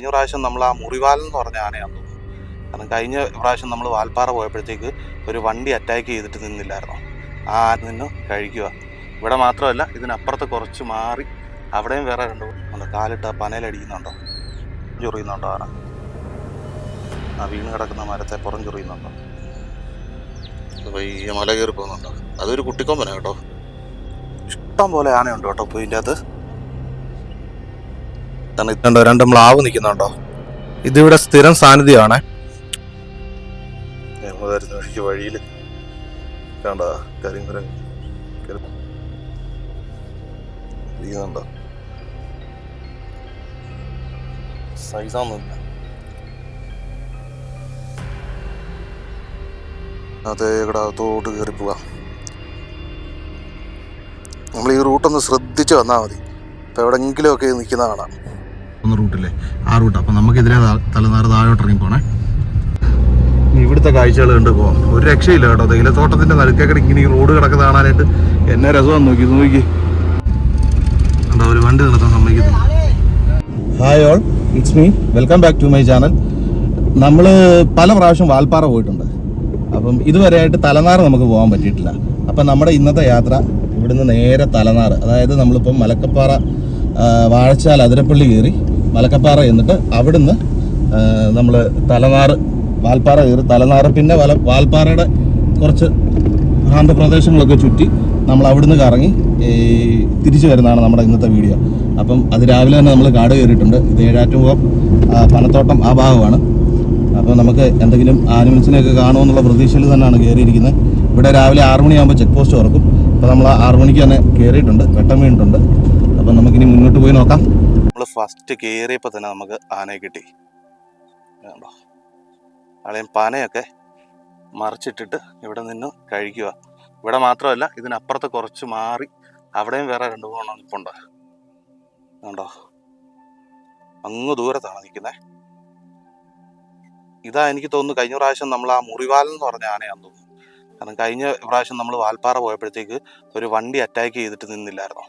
കഴിഞ്ഞ പ്രാവശ്യം നമ്മൾ ആ മുറിവാലൻ എന്ന് പറഞ്ഞ ആനയാന്ന് തോന്നുന്നു. കാരണം കഴിഞ്ഞ പ്രാവശ്യം നമ്മൾ വാൽപ്പാറ പോയപ്പോഴത്തേക്ക് ഒരു വണ്ടി അറ്റാക്ക് ചെയ്തിട്ട് നിന്നില്ലായിരുന്നോ, ആ ആന നിന്ന് കഴിക്കുക. ഇവിടെ മാത്രമല്ല, ഇതിനപ്പുറത്ത് കുറച്ച് മാറി അവിടെയും വേറെ രണ്ടു ഉണ്ട്. കാലിട്ട് ആ പനയിലടിക്കുന്നുണ്ടോ, ചൊറിയുന്നുണ്ടോ ആന? ആ വീണ് കിടക്കുന്ന മരത്തെ പുറം ചൊറിയുന്നുണ്ടോ? ഈ മല കയറി പോകുന്നുണ്ടോ? അതൊരു കുട്ടിക്കൊമ്പന കേട്ടോ. ഇഷ്ടം പോലെ ആനയുണ്ട് കേട്ടോ ഇപ്പോൾ ഇതിൻ്റെ അകത്ത്. കാരണം ഇതുണ്ടോ, രണ്ട് മ്ലാവ് നിൽക്കുന്നുണ്ടോ? ഇതിവിടെ സ്ഥിരം സാന്നിധ്യമാണ്. വഴിയിൽ കണ്ടോ കരിങ്കുരങ്ങ് ഇരിക്കുന്നുണ്ടോ? സൈസാന്നൊന്നുമില്ല. അതേ ഇവിടെ അകത്തോട്ട് കയറി പോവാം. നമ്മൾ ഈ റൂട്ടൊന്ന് ശ്രദ്ധിച്ച് വന്നാൽ മതി. ഇപ്പം എവിടെയെങ്കിലും ഒക്കെ നിൽക്കുന്ന കാണാം. ഒന്ന് റൂട്ടില്ലേ, ആ റൂട്ട്. അപ്പം നമുക്കെതിരെ തലനാറ് താഴോട്ട് ഇറങ്ങി പോണേ. ഇവിടുത്തെ കാഴ്ചകൾ കണ്ട് പോവാം. ഒരു രക്ഷയില്ല കേട്ടോ. തേയിലത്തോട്ടത്തിൻ്റെ നടുക്കേക്കടെ ഇങ്ങനെ ഈ റോഡ് കിടക്കുന്ന കാണാനായിട്ട് എന്നെ രസമാണ്. നോക്കി എന്താ ഒരു വണ്ടി നിർത്താൻ സമ്മതിക്കുന്നില്ല. Hi all, it's me. Welcome back to my channel. നമ്മൾ പല പ്രാവശ്യം വാൽപ്പാറ പോയിട്ടുണ്ട്. അപ്പം ഇതുവരെയായിട്ട് തലനാറ് നമുക്ക് പോകാൻ പറ്റിയിട്ടില്ല. അപ്പം നമ്മുടെ ഇന്നത്തെ യാത്ര ഇവിടുന്ന് നേരെ തലനാറ്, അതായത് നമ്മളിപ്പം മലക്കപ്പാറ വാഴച്ചാൽ അതിരപ്പള്ളി കയറി മലക്കപ്പാറ എന്നിട്ട് അവിടുന്ന് നമ്മൾ തലനാറ് വാൽപ്പാറ കയറി തലനാറ്, പിന്നെ വാൽപ്പാറയുടെ കുറച്ച് പ്രാന്തപ്രദേശങ്ങളൊക്കെ ചുറ്റി നമ്മൾ അവിടുന്ന് കറങ്ങി തിരിച്ചു വരുന്നതാണ് നമ്മുടെ ഇന്നത്തെ വീഡിയോ. അപ്പം അത് രാവിലെ തന്നെ നമ്മൾ കാട് കയറിയിട്ടുണ്ട്. ഇത് ഏഴാറ്റുമുഖം പനത്തോട്ടം ആ ഭാഗമാണ്. അപ്പോൾ നമുക്ക് എന്തെങ്കിലും ആനിമൽസിനെയൊക്കെ കാണുമെന്നുള്ള പ്രതീക്ഷയിൽ തന്നെയാണ് കയറിയിരിക്കുന്നത്. ഇവിടെ രാവിലെ 6 മണിയാകുമ്പോൾ ചെക്ക് പോസ്റ്റ് തുറക്കും. അപ്പോൾ നമ്മൾ 6 മണിക്ക് തന്നെ കയറിയിട്ടുണ്ട്, വെട്ടം വീണിട്ടുണ്ട്. അപ്പം നമുക്കിനി മുന്നോട്ട് പോയി നോക്കാം. നമ്മൾ ഫസ്റ്റ് കയറിയപ്പോൾ തന്നെ നമുക്ക് ആനയെ കിട്ടി. ആളെയും പനയൊക്കെ മറിച്ചിട്ടിട്ട് ഇവിടെ നിന്ന് കഴിക്കുക. ഇവിടെ മാത്രമല്ല, ഇതിനപ്പുറത്ത് കുറച്ച് മാറി അവിടെയും വേറെ 2-3 നിൽപ്പുണ്ട്. കണ്ടോ, അങ്ങ് ദൂരത്താണ് നിൽക്കുന്നത്. ഇതാ എനിക്ക് തോന്നുന്നു കഴിഞ്ഞ പ്രാവശ്യം നമ്മൾ ആ മുറിവാലൻ എന്ന് പറഞ്ഞ ആനയാന്ന് തോന്നുന്നു. കാരണം കഴിഞ്ഞ പ്രാവശ്യം നമ്മൾ വാൽപ്പാറ പോയപ്പോഴത്തേക്ക് ഒരു വണ്ടി അറ്റാക്ക് ചെയ്തിട്ട് നിന്നില്ലായിരുന്നോ,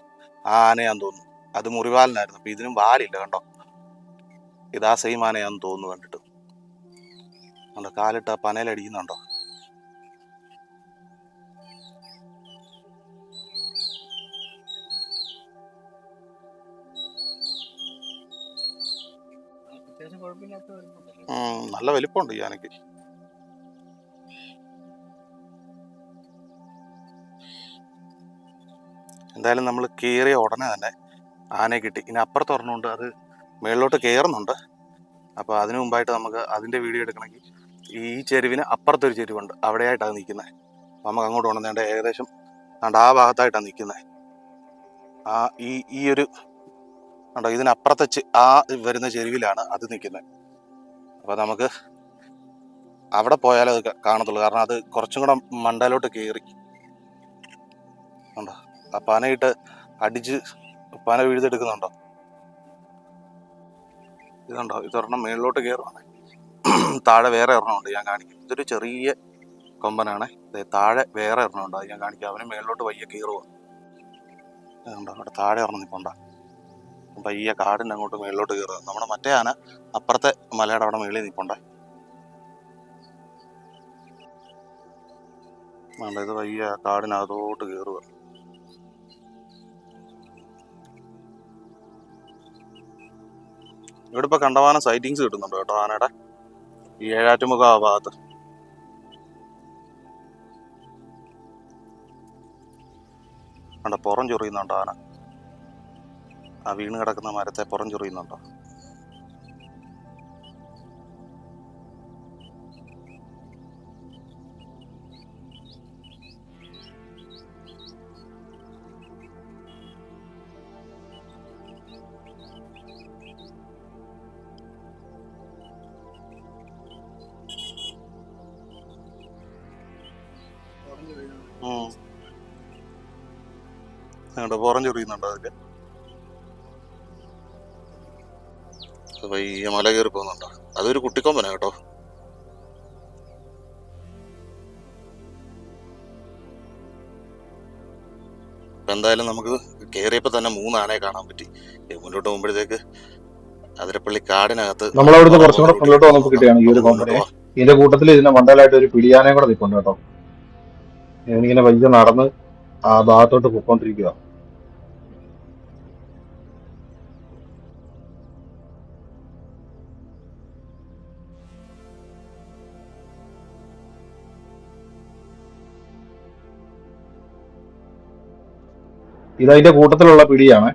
ആ ആനയാന്ന് തോന്നുന്നു. അത് മുറിവാലനായിരുന്നു. അപ്പം ഇതിനും വാലില്ല കണ്ടോ. ഇതാ സെയിം ആനയാന്ന് തോന്നുന്നു കണ്ടിട്ട്. കണ്ടോ, കാലിട്ട് ആ പനയിലടിക്കുന്നുണ്ടോ? നല്ല വലിപ്പമുണ്ട് ഈ ആനയ്ക്ക്. എന്തായാലും നമ്മൾ കയറിയ ഉടനെ തന്നെ ആനയെ കിട്ടി. ഇനി അപ്പുറത്ത് പറഞ്ഞുകൊണ്ട് അത് മേളിലോട്ട് കയറുന്നുണ്ട്. അപ്പോൾ അതിനു മുമ്പായിട്ട് നമുക്ക് അതിൻ്റെ വീഡിയോ എടുക്കണമെങ്കിൽ ഈ ചെരുവിന് അപ്പുറത്തൊരു ചെരുവുണ്ട്, അവിടെയായിട്ടാണ് നിൽക്കുന്നത്. നമുക്ക് അങ്ങോട്ട് കൊണ്ടുവന്നേണ്ട ഏകദേശം ആ ഭാഗത്തായിട്ടാണ് നിൽക്കുന്നത്. ആ ഈ ഒരു കണ്ടോ, ഇതിനപ്പുറത്തെ ആ വരുന്ന ചെരുവിലാണ് അത് നിൽക്കുന്നത്. അപ്പോൾ നമുക്ക് അവിടെ പോയാലേ അത് കാണത്തുള്ളൂ. കാരണം അത് കുറച്ചും കൂടെ മണ്ടയിലോട്ട് കയറി കണ്ടോ. ആ പനയിട്ട് അടിച്ച് പന വീഴ്തെടുക്കുന്നുണ്ടോ? ഇതുണ്ടോ, ഇതൊരെണ്ണം മേളിലോട്ട് കയറുവാണ്. താഴെ വേറെ ഒരെണ്ണമുണ്ട്, ഞാൻ കാണിക്കും. ഇതൊരു ചെറിയ കൊമ്പനാണ്. താഴെ വേറെ ഒരെണ്ണമുണ്ട്, അത് ഞാൻ കാണിക്കാം. അവന് മേളിലോട്ട് വയ്യ കയറുക. അതുണ്ടോ, അവിടെ താഴെ ഒരെണ്ണം നിൽപ്പുണ്ടോ. പയ്യ കാടിൻ്റെ അങ്ങോട്ട് മേളിലോട്ട് കയറുക. നമ്മുടെ മറ്റേ ആന അപ്പുറത്തെ മലയുടെ അവിടെ മേളിൽ നിൽപ്പുണ്ടേ. വേണ്ട, ഇത് വയ്യ കാടിനകത്തോട്ട് കയറുക. ഇവിടെ ഇപ്പോൾ കണ്ടമാനം സൈറ്റിങ്സ് കിട്ടുന്നുണ്ട് കേട്ടോ ആനയുടെ. ഈ ഏഴാറ്റുമുഖം ആ ഭാഗത്ത് കണ്ട പുറം ചൊറിയുന്നുണ്ടോ ആന? ആ വീണ് കിടക്കുന്ന മരത്തെ പുറം ചൊറിയുന്നുണ്ടോ? പുറം ചൊറിയുന്നുണ്ടോ അതില്? ഈ മല കയറി പോകുന്നുണ്ടോ? അതൊരു കുട്ടിക്കൊമ്പന കേട്ടോ. എന്തായാലും നമുക്ക് കയറിയപ്പോൾ തന്നെ 3 ആനയെ കാണാൻ പറ്റി. മുന്നോട്ട് പോകുമ്പോഴത്തേക്ക് അതിരപ്പള്ളി കാടിനകത്ത് നമ്മളവിടുന്ന് കുറച്ചും കൂടെ മുന്നോട്ട് വന്നപ്പോൾ കിട്ടിയാണ് ഈ ഒരു കൊമ്പനെ. ഇതിന്റെ കൂട്ടത്തിൽ ഇതിന്റെ മണ്ടലായിട്ട് ഒരു പിടിയാനയും കൂടെ നിൽപ്പുണ്ട് കേട്ടോ. ഇങ്ങനെ വലിയ നടന്ന് ആ ഭാഗത്തോട്ട് പൊക്കോണ്ടിരിക്കുക. ഇതതിന്റെ കൂട്ടത്തിലുള്ള പിടിയാണ്.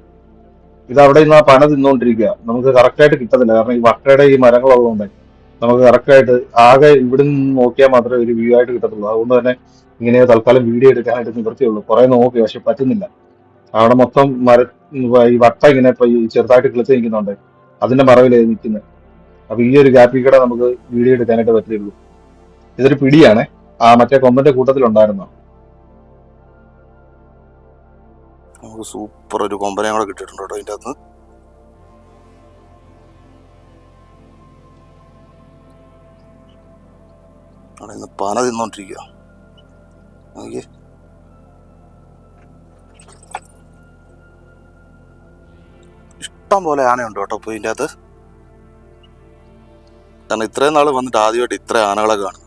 ഇത് അവിടെ നിന്ന് ആ പന തിന്നുകൊണ്ടിരിക്കുക. നമുക്ക് കറക്റ്റായിട്ട് കിട്ടത്തില്ല, കാരണം ഈ വട്ടയുടെ ഈ മരങ്ങളുള്ളതുകൊണ്ട് നമുക്ക് കറക്റ്റായിട്ട് ആകെ ഇവിടെ നിന്ന് നോക്കിയാൽ മാത്രമേ ഒരു വ്യൂ ആയിട്ട് കിട്ടത്തുള്ളൂ. അതുകൊണ്ട് തന്നെ ഇങ്ങനെ തൽക്കാലം വീഡിയോ എടുക്കാനായിട്ട് നിവൃത്തിയുള്ളൂ. കുറെ നോക്കി, പക്ഷെ പറ്റുന്നില്ല. അവിടെ മൊത്തം ഈ വട്ട ഇങ്ങനെ ഇപ്പൊ ഈ ചെറുതായിട്ട് കിളിച്ച് നിൽക്കുന്നുണ്ട്, അതിന്റെ മറവിലാണ് നിൽക്കുന്നത്. അപ്പൊ ഈ ഒരു ഗ്യാപ്പിൽ കൂടെ നമുക്ക് വീഡിയോ എടുക്കാനായിട്ട് പറ്റുള്ളൂ. ഇതൊരു പിടിയാണ്, ആ മറ്റേ കൊമ്പന്റെ കൂട്ടത്തിലുണ്ടായിരുന്ന. നമുക്ക് സൂപ്പർ ഒരു കൊമ്പനെ കൂടെ കിട്ടിയിട്ടുണ്ട് കേട്ടോ ഇതിൻ്റെ അകത്ത്. അവിടെ നിന്ന് പന തിന്നോണ്ടിരിക്കുക. ഇഷ്ടം പോലെ ആനയുണ്ട് കേട്ടോ ഇപ്പോൾ ഇതിൻ്റെ അകത്ത്. കാരണം ഇത്രയും നാൾ വന്നിട്ട് ആദ്യമായിട്ട് ഇത്ര ആനകളെ കാണും.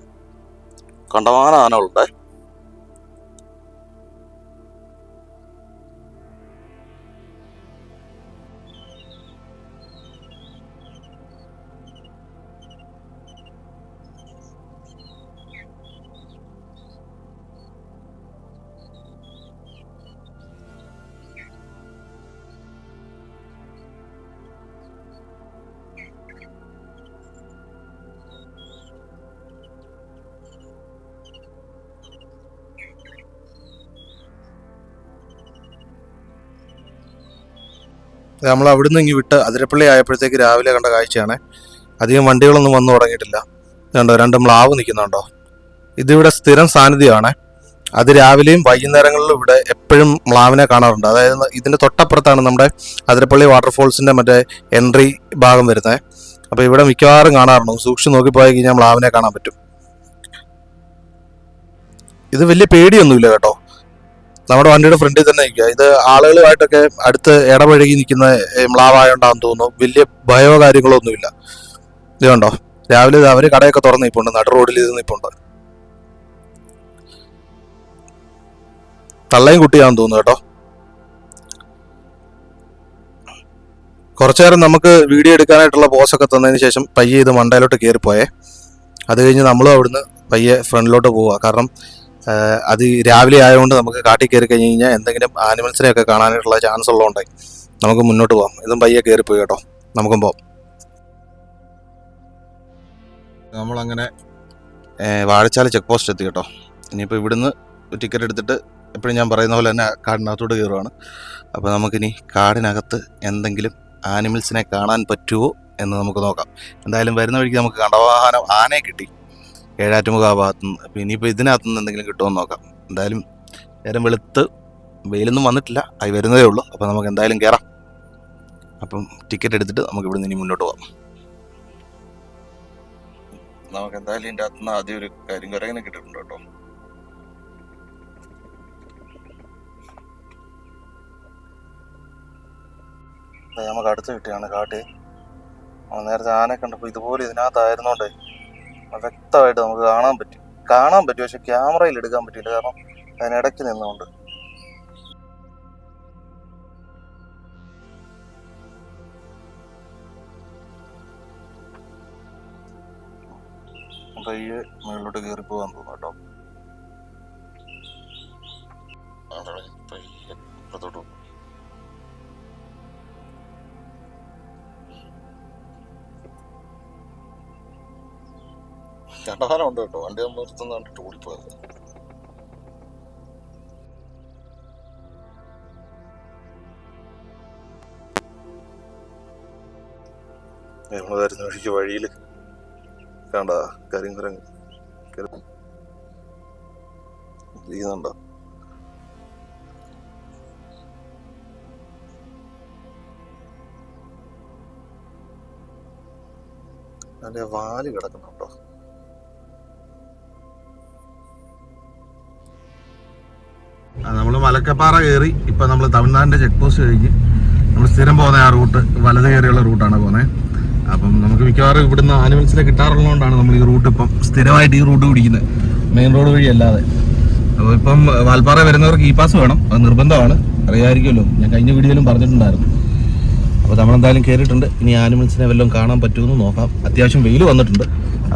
കണ്ടമാനം ആനകളുണ്ടേ. നമ്മൾ അവിടുന്ന് ഇങ്ങ് വിട്ട് അതിരപ്പള്ളി ആയപ്പോഴത്തേക്ക് രാവിലെ കണ്ട കാഴ്ചയാണ്. അധികം വണ്ടികളൊന്നും വന്നു തുടങ്ങിയിട്ടില്ല. കണ്ടോ, 2 മ്ലാവ് നിൽക്കുന്നുണ്ടോ. ഇതിവിടെ സ്ഥിരം സാന്നിധ്യമാണ്. അത് രാവിലെയും വൈകുന്നേരങ്ങളിലും ഇവിടെ എപ്പോഴും മ്ലാവിനെ കാണാറുണ്ട്. അതായത് ഇതിൻ്റെ തൊട്ടപ്പുറത്താണ് നമ്മുടെ അതിരപ്പള്ളി വാട്ടർഫോൾസിൻ്റെ മറ്റേ എൻട്രി ഭാഗം വരുന്നത്. അപ്പോൾ ഇവിടെ മിക്കവാറും കാണാറുണ്ട്. സൂക്ഷിച്ച് നോക്കി പോയി കഴിഞ്ഞാൽ മ്ലാവിനെ കാണാൻ പറ്റും. ഇത് വലിയ പേടിയൊന്നുമില്ല കേട്ടോ. നമ്മുടെ വണ്ടിയുടെ ഫ്രണ്ടിൽ തന്നെ നിൽക്കുക. ഇത് ആളുകളുമായിട്ടൊക്കെ അടുത്ത് ഇടപഴകി നിൽക്കുന്ന മ്ലാവായോണ്ടാന്ന് തോന്നുന്നു. വലിയ ഭയോ കാര്യങ്ങളോ ഒന്നുമില്ല. ഇത് കണ്ടോ, രാവിലെ അവർ കടയൊക്കെ തുറന്ന് നിൽപ്പുണ്ട്, നടു റോഡിൽ ഇത് നിൽപ്പുണ്ട്. തള്ളയും കുട്ടിയാന്ന് തോന്നുന്നു കേട്ടോ. കുറച്ചു നേരം നമുക്ക് വീഡിയോ എടുക്കാനായിട്ടുള്ള പോസൊക്കെ തന്നതിന് ശേഷം പയ്യെ ഇത് മണ്ടയിലോട്ട് കയറിപ്പോയേ. അത് കഴിഞ്ഞ് നമ്മളും അവിടുന്ന് പയ്യെ ഫ്രണ്ടിലോട്ട് പോവുക. കാരണം അത് രാവിലെ ആയതുകൊണ്ട് നമുക്ക് കാട്ടിൽ കയറി കഴിഞ്ഞ് കഴിഞ്ഞാൽ എന്തെങ്കിലും ആനിമൽസിനെയൊക്കെ കാണാനായിട്ടുള്ള ചാൻസ് ഉള്ളതുകൊണ്ട് നമുക്ക് മുന്നോട്ട് പോകാം. ഇതും പയ്യെ കയറിപ്പോയി കേട്ടോ, നമുക്കും പോവാം. നമ്മളങ്ങനെ വാഴച്ചാൽ ചെക്ക് പോസ്റ്റ് എത്തി കേട്ടോ. ഇനിയിപ്പോൾ ഇവിടുന്ന് ടിക്കറ്റ് എടുത്തിട്ട് എപ്പോഴും ഞാൻ പറയുന്ന പോലെ തന്നെ കാടിനകത്തോട്ട് കയറുവാണ്. അപ്പോൾ നമുക്കിനി കാടിനകത്ത് എന്തെങ്കിലും ആനിമൽസിനെ കാണാൻ പറ്റുമോ എന്ന് നമുക്ക് നോക്കാം. എന്തായാലും വരുന്ന വഴിക്ക് നമുക്ക് കണ്ടവാഹനം ആനയെ കിട്ടി ഏഴാറ്റുമുഖ ഭാഗത്തുനിന്ന്. അപ്പോൾ ഇനിയിപ്പോൾ ഇതിനകത്തുനിന്ന് എന്തെങ്കിലും കിട്ടുമോ എന്ന് നോക്കാം. എന്തായാലും നേരം വെളുത്ത് വെയിലൊന്നും വന്നിട്ടില്ല, ആയി വരുന്നതേ ഉള്ളൂ. അപ്പോൾ നമുക്ക് എന്തായാലും കയറാം. അപ്പം ടിക്കറ്റ് എടുത്തിട്ട് നമുക്ക് ഇവിടുന്ന് ഇനി മുന്നോട്ട് പോകാം. നമുക്ക് എന്തായാലും ഇതിൻ്റെ അകത്തുനിന്ന് ആദ്യം ഒരു കരിങ്കുരങ്ങനെ കിട്ടിയിട്ടുണ്ട് കേട്ടോ. നമുക്ക് അടുത്ത് കിട്ടിയാണ് കാട്ടി. നേരത്തെ ആനയെ കണ്ടപ്പോൾ ഇതുപോലെ ഇതിനകത്തായിരുന്നോണ്ടേ വ്യക്തമായിട്ട് നമുക്ക് കാണാൻ പറ്റും. പക്ഷെ ക്യാമറയിൽ എടുക്കാൻ പറ്റില്ല, കാരണം അതിനിടയ്ക്ക് നിന്നുകൊണ്ട്. പയ്യെ മുകളിലോട്ട് കയറി പോകാൻ തോന്നുന്നു കേട്ടോ. പയ്യെ ഇപ്പുറത്തോട്ട് ചണ്ടവാനം ഉണ്ട് കേട്ടോ. വണ്ടി നമ്മൾ നിർത്തുന്ന കണ്ടിട്ട് ഓടിപ്പോയത്. നമ്മൾ വരുന്ന വഴിക്ക് വഴിയിൽ കണ്ട കരിങ്കുരങ്ങ് ചെയ്യുന്നുണ്ടോ. അതിന്റെ വാല് കിടക്കുന്നുണ്ടോ. നമ്മൾ മലക്കപ്പാറ കയറി ഇപ്പം നമ്മൾ തമിഴ്നാടിൻ്റെ ചെക്ക് പോസ്റ്റ് കഴിഞ്ഞ് നമ്മൾ സ്ഥിരം പോകുന്ന ആ റൂട്ട് വലത് കയറിയുള്ള റൂട്ടാണ് പോകുന്നത്. അപ്പം നമുക്ക് മിക്കവാറും ഇവിടുന്ന് ആനിമൽസിനെ കിട്ടാറുള്ളതുകൊണ്ടാണ് നമ്മൾ ഈ റൂട്ട് ഇപ്പം സ്ഥിരമായിട്ട് ഈ റൂട്ട് പിടിക്കുന്നത്, മെയിൻ റോഡ് വഴി അല്ലാതെ. അപ്പോൾ ഇപ്പം വാൽപ്പാറ വരുന്നവർക്ക് ഇ പാസ് വേണം, അത് നിർബന്ധമാണ്, അറിയാമായിരിക്കുമല്ലോ, ഞാൻ കഴിഞ്ഞ വീഡിയോയിലും പറഞ്ഞിട്ടുണ്ടായിരുന്നു. അപ്പോൾ നമ്മളെന്തായാലും കയറിയിട്ടുണ്ട്. ഇനി ആനിമൽസിനെ വല്ലതും കാണാൻ പറ്റുമെന്ന് നോക്കാം. അത്യാവശ്യം വെയിൽ വന്നിട്ടുണ്ട്,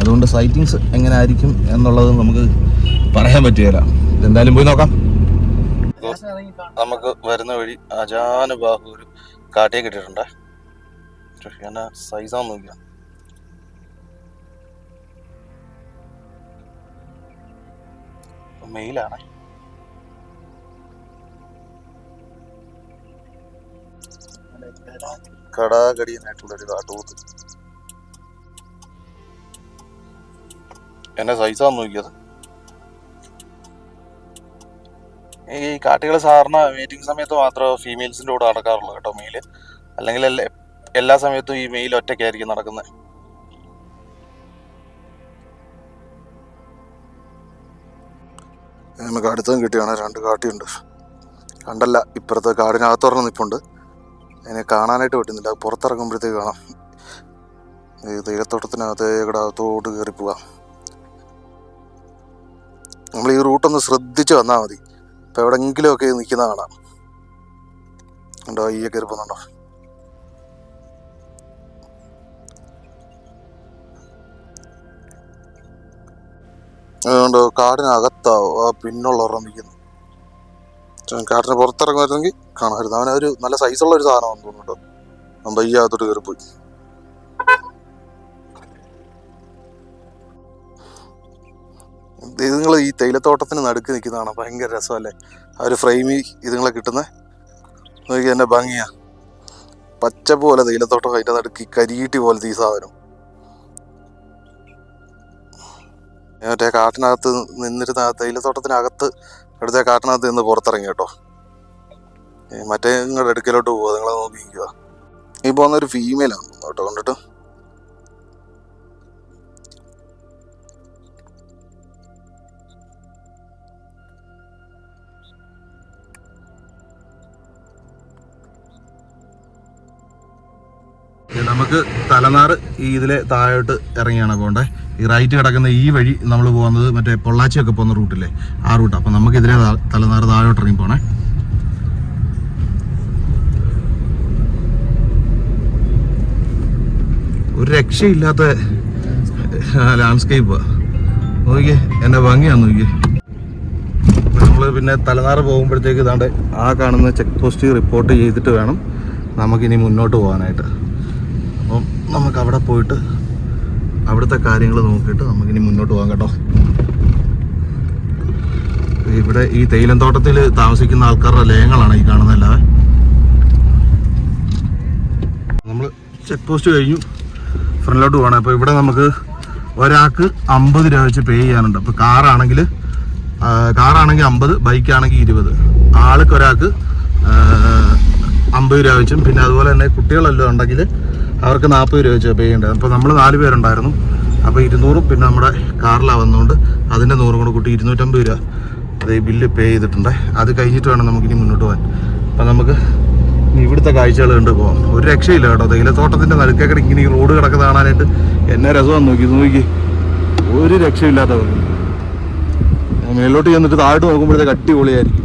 അതുകൊണ്ട് സൈറ്റിങ്സ് എങ്ങനെ ആയിരിക്കും എന്നുള്ളത് നമുക്ക് പറയാൻ പറ്റുകയില്ല. എന്തായാലും പോയി നോക്കാം. നമുക്ക് വരുന്ന വഴി അജാനുബാഹു ഒരു കാട്ടിയെ കിട്ടിയിട്ടുണ്ട്. എന്നാ സൈസാന്ന് നോക്കിയാ, മെയിലാണ്. കടാകടിയനായിട്ടുള്ളൊരു കാട്ടുപോത്ത്. എന്നെ സൈസാന്ന് നോക്കിയത്. ഈ കാട്ടികൾ സാധാരണ മീറ്റിംഗ് സമയത്ത് മാത്രമേ ഫീമെയിൽസിൻ്റെ കൂടെ നടക്കാറുള്ളൂ കേട്ടോ, മെയില്. അല്ലെങ്കിൽ എല്ലാ സമയത്തും ഈ മെയിൽ ഒറ്റയ്ക്കായിരിക്കും നടക്കുന്നത്. നമുക്ക് അടുത്തും കിട്ടിയാണ്, 2 കാട്ടിയുണ്ട്. കണ്ടല്ല, ഇപ്പുറത്തെ കാടിനകത്തൊരെണ്ണം നിൽപ്പുണ്ട്. അതിനെ കാണാനായിട്ട് പറ്റുന്നില്ല, പുറത്തിറങ്ങുമ്പോഴത്തേക്ക് കാണാം. ഈ തേയിലത്തോട്ടത്തിനകത്തേക്കടെ അകത്തോട്ട് കയറി പോവാം. നമ്മൾ ഈ റൂട്ടൊന്ന് ശ്രദ്ധിച്ച് വന്നാൽ മതി. ഇപ്പം എവിടെയെങ്കിലുമൊക്കെ നിൽക്കുന്ന കാണാം. ഉണ്ടോ, ഈ കയറി പോകുന്നുണ്ടോ? അതുകൊണ്ട് കാടിനകത്താവും ആ പിന്നുള്ളവരുടെ നിൽക്കുന്നു. കാട്ടിന് പുറത്തിറങ്ങുമായിരുന്നെങ്കിൽ കാണാമായിരുന്നു. അവനൊരു നല്ല സൈസുള്ള ഒരു സാധനമാണെന്ന് തോന്നുന്നുണ്ടോ. അവൻ പയ്യകത്തോട്ട് കയറിപ്പോയി. ഇതുങ്ങൾ ഈ തേയിലത്തോട്ടത്തിന് നടുക്ക് നിൽക്കുന്നതാണ്, ഭയങ്കര രസമല്ലേ ആ ഒരു ഫ്രെയിമിൽ ഇതുങ്ങളെ കിട്ടുന്നത്. നോക്കി എൻ്റെ ഭംഗിയാ, പച്ച പോലെ തേയിലത്തോട്ടം, അതിൻ്റെ നടുക്ക് കരിയീട്ടി പോലത്തെ ഈ സാധനം. മറ്റേ കാട്ടിനകത്ത് നിന്നിരുന്ന തേയിലത്തോട്ടത്തിനകത്ത് എടുത്ത കാട്ടിനകത്ത് നിന്ന് പുറത്തിറങ്ങി കേട്ടോ. മറ്റേ നിങ്ങളുടെ അടുക്കലോട്ട് പോവുക, നിങ്ങളെ നോക്കിയിരിക്കുക. ഈ പോകുന്നൊരു ഫീമെയിലാണ് കേട്ടോ കണ്ടിട്ട്. നമുക്ക് തലനാറ് ഈ ഇതിലെ താഴോട്ട് ഇറങ്ങിയാണ് പോകണ്ടേ. ഈ റൈറ്റ് കിടക്കുന്ന ഈ വഴി നമ്മൾ പോകുന്നത് മറ്റേ പൊള്ളാച്ചിയൊക്കെ പോകുന്ന റൂട്ടില്ലേ, ആ റൂട്ട്. അപ്പം നമുക്ക് ഇതിലെ തലനാറ് താഴോട്ട് ഇറങ്ങി പോണേ. ഒരു രക്ഷയില്ലാത്ത ലാൻഡ്സ്കേപ്പ് നോക്കിയേ, എൻ്റെ ഭംഗിയാന്ന് നോക്കിയേ. നമ്മൾ പിന്നെ തലനാറ് പോകുമ്പോഴത്തേക്ക് ഇതാണ്ട് ആ കാണുന്ന ചെക്ക് പോസ്റ്റ് റിപ്പോർട്ട് ചെയ്തിട്ട് വേണം നമുക്കിനി മുന്നോട്ട് പോകാനായിട്ട്. അപ്പം നമുക്ക് അവിടെ പോയിട്ട് അവിടുത്തെ കാര്യങ്ങൾ നോക്കിയിട്ട് നമുക്കിനി മുന്നോട്ട് പോകാം കേട്ടോ. ഇവിടെ ഈ തേയിലം തോട്ടത്തിൽ താമസിക്കുന്ന ആൾക്കാരുടെ ലയങ്ങളാണ് ഈ കാണുന്നതല്ലാതെ. നമ്മൾ ചെക്ക് പോസ്റ്റ് കഴിഞ്ഞു, ഫ്രണ്ടിലോട്ട് പോകണം. അപ്പോൾ ഇവിടെ നമുക്ക് ഒരാൾക്ക് 50 രൂപ വെച്ച് പേ ചെയ്യാനുണ്ട്. അപ്പോൾ കാറാണെങ്കിൽ 50, ബൈക്കാണെങ്കിൽ 20. ആൾക്ക് ഒരാൾക്ക് 50 രൂപ വെച്ചും, പിന്നെ അതുപോലെ തന്നെ കുട്ടികളെല്ലാം ഉണ്ടെങ്കിൽ അവർക്ക് 40 രൂപ വെച്ച് പേ ചെയ്യേണ്ടത്. അപ്പോൾ നമ്മൾ 4 പേരുണ്ടായിരുന്നു. അപ്പോൾ 200, പിന്നെ നമ്മുടെ കാറിലാണ് വന്നുകൊണ്ട് അതിൻ്റെ 100 കൂടെ കൂട്ടി 250 രൂപ അതേ ബില്ല് പേ ചെയ്തിട്ടുണ്ട്. അത് കഴിഞ്ഞിട്ട് വേണം നമുക്കിനി മുന്നോട്ട് പോകാൻ. അപ്പം നമുക്ക് ഇവിടുത്തെ കാഴ്ചകൾ കണ്ട് പോകാം. ഒരു രക്ഷയില്ല കേട്ടോ, തേയിലത്തോട്ടത്തിൻ്റെ നടുക്കേക്കടെ ഇങ്ങനെ ഈ റോഡ് കിടക്കുന്ന കാണാനായിട്ട് എന്നെ രസമാണ്. നോക്കി ഒരു രക്ഷയില്ലാത്ത മേലോട്ട് ചെന്നിട്ട് താഴോട്ട് നോക്കുമ്പോഴത്തേക്ക് അടിപൊളിയായിരിക്കും.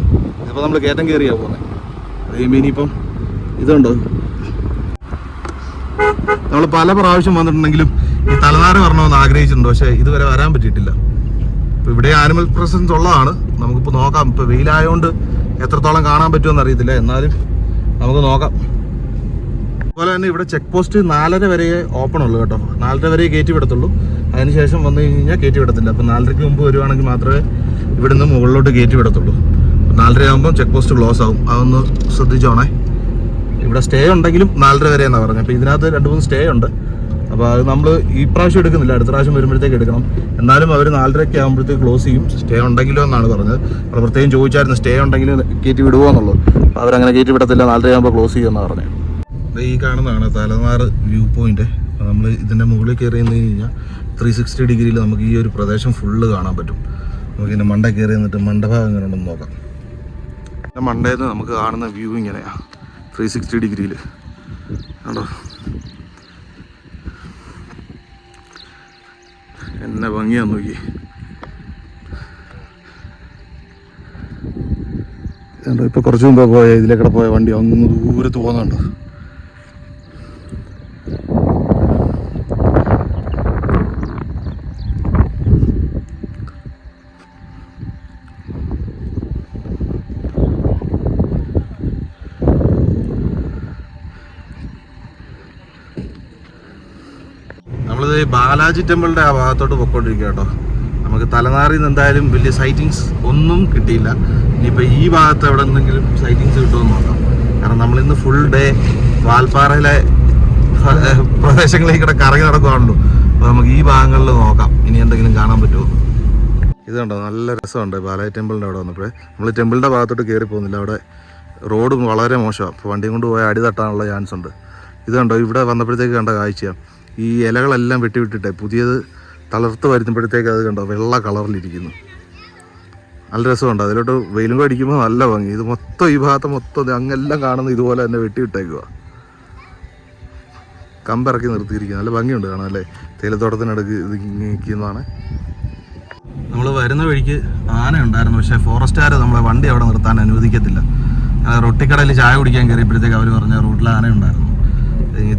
ഇപ്പോൾ നമ്മൾ കയറ്റം കയറിയാണ് പോകുന്നത്. അതേപോലെ ഇനിയിപ്പം ഇതുണ്ടോ, നമ്മൾ പല പ്രാവശ്യം വന്നിട്ടുണ്ടെങ്കിലും ഈ തലനാറ് വരണമെന്ന് ആഗ്രഹിച്ചിട്ടുണ്ട്, പക്ഷേ ഇതുവരെ വരാൻ പറ്റിയിട്ടില്ല. ഇപ്പോൾ ഇവിടെ ആനിമൽ പ്രസൻസ് ഉള്ളതാണ്, നമുക്കിപ്പോൾ നോക്കാം. ഇപ്പോൾ വെയിലായതുകൊണ്ട് എത്രത്തോളം കാണാൻ പറ്റുമെന്ന് അറിയത്തില്ല, എന്നാലും നമുക്ക് നോക്കാം. അതുപോലെ തന്നെ ഇവിടെ ചെക്ക് പോസ്റ്റ് 4:30 വരെ ഓപ്പൺ ഉള്ളൂ കേട്ടോ. 4:30 വരെ കയറ്റി വിടത്തുള്ളൂ, അതിനുശേഷം വന്നു കഴിഞ്ഞാൽ കയറ്റി വിടത്തില്ല. അപ്പോൾ 4:30 മുമ്പ് വരുവാണെങ്കിൽ മാത്രമേ ഇവിടുന്ന് മുകളിലോട്ട് കയറ്റി വിടത്തുള്ളൂ. 4:30 ആകുമ്പോൾ ചെക്ക് പോസ്റ്റ് ക്ലോസ് ആകും, അതൊന്ന് ശ്രദ്ധിച്ചോണേ. ഇവിടെ സ്റ്റേ ഉണ്ടെങ്കിലും 4:30 വരെ എന്നാണ് പറഞ്ഞത്. അപ്പോൾ ഇതിനകത്ത് 2-3 സ്റ്റേ ഉണ്ട്. അപ്പോൾ അത് നമ്മൾ ഈ പ്രാവശ്യം എടുക്കുന്നില്ല, അടുത്ത പ്രാവശ്യം വരുമ്പോഴത്തേക്ക് എടുക്കണം. എന്നാലും അവർ 4:30 ആകുമ്പോഴത്തേക്ക് ക്ലോസ് ചെയ്യും. സ്റ്റേ ഉണ്ടെങ്കിലോ എന്നാണ് പറഞ്ഞത്. അപ്പോൾ പ്രത്യേകം ചോദിച്ചായിരുന്നു സ്റ്റേ ഉണ്ടെങ്കിൽ കയറ്റി വിടുമോ എന്നുള്ളത്. അപ്പോൾ അവരങ്ങനെ കയറ്റി വിടത്തില്ല, 4:30 ആകുമ്പോൾ ക്ലോസ് ചെയ്യുമെന്നാണ് പറഞ്ഞത്. ഈ കാണുന്നതാണ് തലനാറ് വ്യൂ പോയിന്റ്. അപ്പോൾ നമ്മൾ ഇതിൻ്റെ മുകളിൽ കയറി നിന്ന് കഴിഞ്ഞാൽ 360 ഡിഗ്രിയിൽ നമുക്ക് ഈ ഒരു പ്രദേശം ഫുള്ള് കാണാൻ പറ്റും. നമുക്കിതിൻ്റെ മണ്ട കയറി നിന്നിട്ട് മണ്ടഭാഗം എങ്ങനെ ഉണ്ടെന്ന് നോക്കാം. മണ്ടയിൽ നിന്ന് നമുക്ക് കാണുന്ന വ്യൂ ഇങ്ങനെയാണ് 360 ഡിഗ്രിയിൽ കണ്ടോ. എന്നെ ഭംഗിയാന്ന് നോക്കി. ഇപ്പൊ കുറച്ച് മുമ്പ് പോയ ഇതിലേക്കൂടെ പോയ വണ്ടി അങ്ങ് ദൂരത്ത് പോകുന്നുണ്ട്. നമ്മളിത് ബാലാജി ടെമ്പിളിൻ്റെ ആ ഭാഗത്തോട്ട് പൊയ്ക്കൊണ്ടിരിക്കുക കേട്ടോ. നമുക്ക് തലനാറിൽ നിന്ന് എന്തായാലും വലിയ സൈറ്റിങ്സ് ഒന്നും കിട്ടിയില്ല. ഇനിയിപ്പോൾ ഈ ഭാഗത്ത് എവിടെ എന്തെങ്കിലും സൈറ്റിങ്സ് കിട്ടുമെന്ന് നോക്കാം. കാരണം നമ്മളിന്ന് ഫുൾ ഡേ വാൽപ്പാറയിലെ പ്രദേശങ്ങളിലേക്കൂടെ കറങ്ങി നടക്കുകയാണല്ലോ. അപ്പോൾ നമുക്ക് ഈ ഭാഗങ്ങളിൽ നോക്കാം ഇനി എന്തെങ്കിലും കാണാൻ പറ്റുമോ. ഇതുണ്ടോ, നല്ല രസമുണ്ട് ബാലാജി ടെമ്പിളിൻ്റെ അവിടെ വന്നപ്പോഴേ. നമ്മൾ ടെമ്പിളിൻ്റെ ഭാഗത്തോട്ട് കയറി പോകുന്നില്ല, അവിടെ റോഡും വളരെ മോശമാണ്. അപ്പോൾ വണ്ടിയും കൊണ്ട് പോയാൽ അടി തട്ടാനുള്ള ചാൻസ് ഉണ്ട്. ഇതുണ്ടോ, ഇവിടെ വന്നപ്പോഴത്തേക്ക് കണ്ട കാഴ്ചയാണ്. ഈ ഇലകളെല്ലാം വെട്ടിവിട്ടിട്ടെ പുതിയത് തളർത്ത് വരുമ്പോഴത്തേക്ക് അത് കണ്ടോ വെള്ള കളറിലിരിക്കുന്നു. നല്ല രസമുണ്ട്. അതിലോട്ട് വെയിലും കൂടെ അടിക്കുമ്പോൾ നല്ല ഭംഗി. ഇത് മൊത്തം ഈ ഭാഗത്ത് മൊത്തം അങ്ങെല്ലാം കാണുന്നത് ഇതുപോലെ തന്നെ വെട്ടിവിട്ടേക്കുക. കമ്പിറക്കി നിർത്തിയിരിക്കുക. നല്ല ഭംഗിയുണ്ട് കാണാൻ അല്ലേ. തേയിലത്തോട്ടത്തിനടുക്ക് ഇത് നിൽക്കുന്നതാണ്. നമ്മൾ വരുന്ന വഴിക്ക് ആന ഉണ്ടായിരുന്നു, പക്ഷേ ഫോറസ്റ്റുകാർ നമ്മളെ വണ്ടി അവിടെ നിർത്താൻ അനുവദിക്കത്തില്ല. റൊട്ടിക്കടയിൽ ചായ കുടിക്കാൻ കയറിയപ്പോഴത്തേക്ക് അവർ പറഞ്ഞ റൂട്ടിൽ ആന ഉണ്ടായിരുന്നു.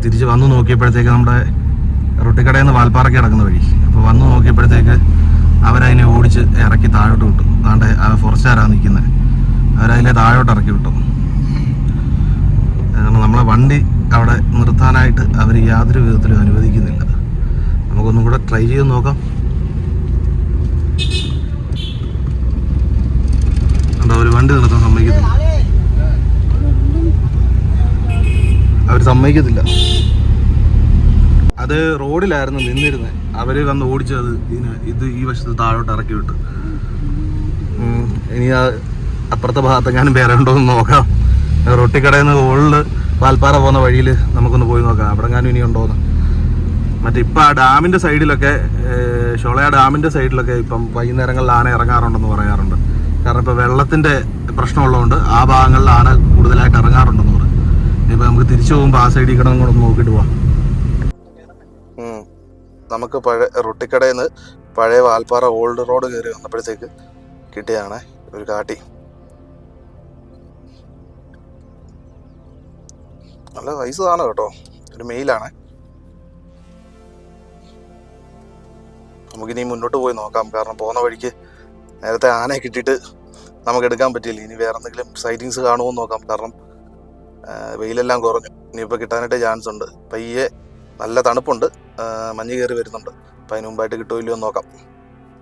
തിരിച്ച് വന്ന് നോക്കിയപ്പോഴത്തേക്ക് നമ്മുടെ റൊട്ടിക്കടയിൽ നിന്ന് വാൽപ്പാറയ്ക്ക് കിടക്കുന്ന വഴി. അപ്പോൾ വന്ന് നോക്കിയപ്പോഴത്തേക്ക് അവരതിനെ ഓടിച്ച് ഇറക്കി താഴോട്ട് വിട്ടു. അതാണ്ട് ഫോറസ്റ്റുകാരാണ് നിൽക്കുന്നത്. അവരതിനെ താഴോട്ട് ഇറക്കി വിട്ടു. കാരണം നമ്മളെ വണ്ടി അവിടെ നിർത്താനായിട്ട് അവർ യാതൊരു വിധത്തിലും അനുവദിക്കുന്നില്ല. നമുക്കൊന്നും കൂടെ ട്രൈ ചെയ്ത് നോക്കാം. അവർ വണ്ടി നിർത്താൻ സമ്മതിക്കത്തില്ല. അവർ സമ്മതിക്കത്തില്ല. അത് റോഡിലായിരുന്നു നിന്നിരുന്നത്. അവർ വന്ന് ഓടിച്ചത് ഇത് ഈ വശത്ത് താഴോട്ട് ഇറക്കി വിട്ടു. ഇനി അപ്പുറത്തെ ഭാഗത്തെങ്ങാനും വേറെ ഉണ്ടോയെന്ന് നോക്കാം. റൊട്ടിക്കടയിൽ നിന്ന് ഓളിൽ വാൽപ്പാറ പോകുന്ന വഴിയിൽ നമുക്കൊന്ന് പോയി നോക്കാം അവിടെ എങ്ങാനും ഇനി ഉണ്ടോയെന്ന്. മറ്റേ ഇപ്പം ആ ഡാമിൻ്റെ സൈഡിലൊക്കെ, ഷോളയ ഡാമിൻ്റെ സൈഡിലൊക്കെ ഇപ്പം വൈകുന്നേരങ്ങളിൽ ആന ഇറങ്ങാറുണ്ടെന്ന് പറയാറുണ്ട്. കാരണം ഇപ്പോൾ വെള്ളത്തിൻ്റെ പ്രശ്നമുള്ളതുകൊണ്ട് ആ ഭാഗങ്ങളിൽ ആന കൂടുതലായിട്ട് ഇറങ്ങാറുണ്ടെന്ന് പറയും. ഇനിയിപ്പോൾ നമുക്ക് തിരിച്ചു പോകുമ്പോൾ ആ സൈഡിൽ കൂടെ കൂടെ നോക്കിയിട്ട് പോവാം. നമുക്ക് പഴയ റൊട്ടിക്കടയിൽ നിന്ന് പഴയ വാൽപ്പാറ ഓൾഡ് റോഡ് കയറി വന്നപ്പോഴത്തേക്ക് കിട്ടിയതാണ് ഒരു കാട്ടി. നല്ല വയസ്സ് സാധനം കേട്ടോ, ഒരു മെയിലാണ്. നമുക്കിനി മുന്നോട്ട് പോയി നോക്കാം. കാരണം പോകുന്ന വഴിക്ക് നേരത്തെ ആനയെ കിട്ടിയിട്ട് നമുക്ക് എടുക്കാൻ പറ്റിയില്ല. ഇനി വേറെ എന്തെങ്കിലും സൈറ്റിങ്സ് കാണുമോ നോക്കാം. കാരണം വെയിലെല്ലാം കുറഞ്ഞു, ഇനിയിപ്പോൾ കിട്ടാനായിട്ട് ചാൻസ് ഉണ്ട്. പയ്യെ നല്ല തണുപ്പുണ്ട്, മഞ്ഞ് കയറി വരുന്നുണ്ട്. അപ്പം അതിന് മുമ്പായിട്ട് കിട്ടുമോ ഇല്ലയോ എന്ന് നോക്കാം.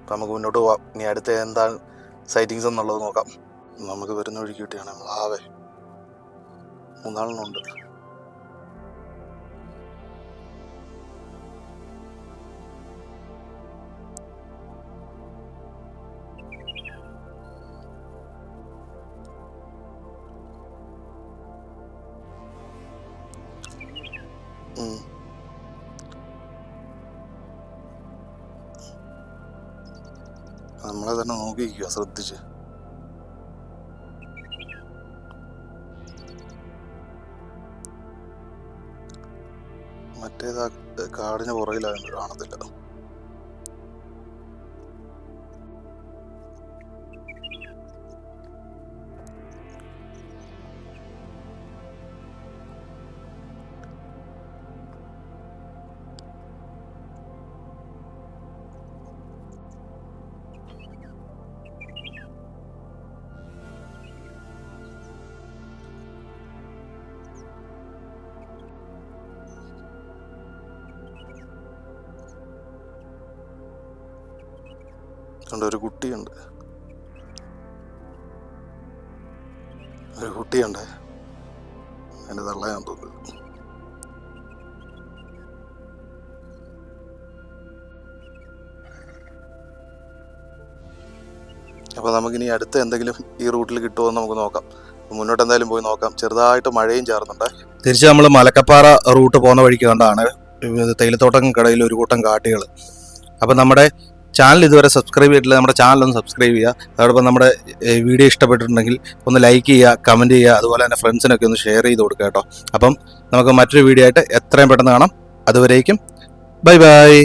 അപ്പം നമുക്ക് മുന്നോട്ട് പോവാം. ഇനി അടുത്ത എന്താണ് സൈറ്റിങ്സ് എന്നുള്ളത് നോക്കാം. നമുക്ക് വരുന്ന വഴിക്ക് കിട്ടിയാണ് ആവേ 3 ഉണ്ട്. നമ്മളെ തന്നെ നോക്കിയിരിക്കുക ശ്രദ്ധിച്ച്. മറ്റേതാ കാടിന് പുറകിലായത് കാണത്തില്ല. കണ്ട ഒരു കുട്ടിയുണ്ട്, അതിൻ്റെ തള്ളയാൻ തോന്നുന്നു. അപ്പോൾ നമുക്കിനി അടുത്ത എന്തെങ്കിലും ഈ റൂട്ടിൽ കിട്ടുമോ എന്ന് നമുക്ക് നോക്കാം. മുന്നോട്ട് എന്തായാലും പോയി നോക്കാം. ചെറുതായിട്ട് മഴയും ചാറുന്നുണ്ട്. തിരിച്ച് നമ്മൾ മലക്കപ്പാറ റൂട്ട് പോകുന്ന വഴിക്ക് കണ്ടാണ് തേയിലത്തോട്ടം കടയിൽ ഒരു കൂട്ടം കാട്ടികൾ. അപ്പം നമ്മുടെ ചാനൽ ഇതുവരെ സബ്സ്ക്രൈബ് ചെയ്തിട്ടില്ല, നമ്മുടെ ചാനലൊന്ന് സബ്സ്ക്രൈബ് ചെയ്യുക. അതോടൊപ്പം നമ്മുടെ വീഡിയോ ഇഷ്ടപ്പെട്ടിട്ടുണ്ടെങ്കിൽ ഒന്ന് ലൈക്ക് ചെയ്യുക, കമൻറ്റ് ചെയ്യുക, അതുപോലെ തന്നെ ഫ്രണ്ട്സിനൊക്കെ ഒന്ന് ഷെയർ ചെയ്ത് കൊടുക്കുക കേട്ടോ. അപ്പം നമുക്ക് മറ്റൊരു വീഡിയോ ആയിട്ട് എത്രയും പെട്ടെന്ന് കാണാം. അതുവരേക്കും ബൈ ബൈ.